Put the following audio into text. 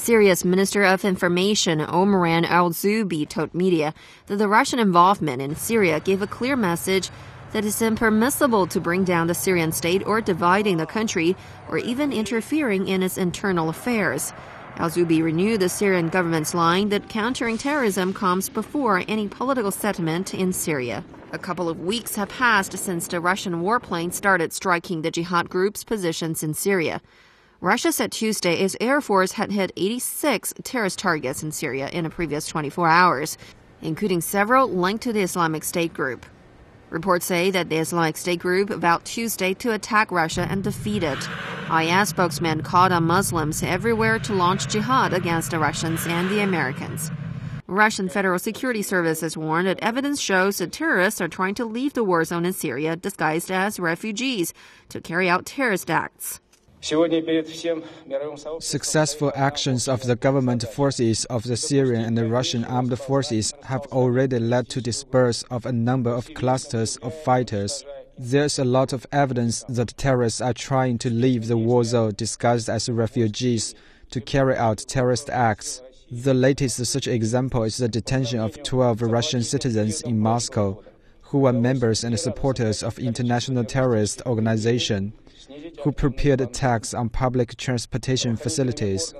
Syria's Minister of Information, Omran al-Zubi, told media that the Russian involvement in Syria gave a clear message that it's impermissible to bring down the Syrian state or dividing the country or even interfering in its internal affairs. Al-Zubi renewed the Syrian government's line that countering terrorism comes before any political settlement in Syria. A couple of weeks have passed since the Russian warplane started striking the Jihad group's positions in Syria. Russia said Tuesday its air force had hit 86 terrorist targets in Syria in the previous 24 hours, including several linked to the Islamic State group. Reports say that the Islamic State group vowed Tuesday to attack Russia and defeat it. IS spokesman called on Muslims everywhere to launch jihad against the Russians and the Americans. Russian Federal Security Service has warned that evidence shows that terrorists are trying to leave the war zone in Syria disguised as refugees to carry out terrorist acts. Successful actions of the government forces of the Syrian and the Russian armed forces have already led to disperse of a number of clusters of fighters. There's a lot of evidence that terrorists are trying to leave the war zone disguised as refugees to carry out terrorist acts. The latest such example is the detention of 12 Russian citizens in Moscow, who are members and supporters of international terrorist organization, who prepared attacks on public transportation facilities.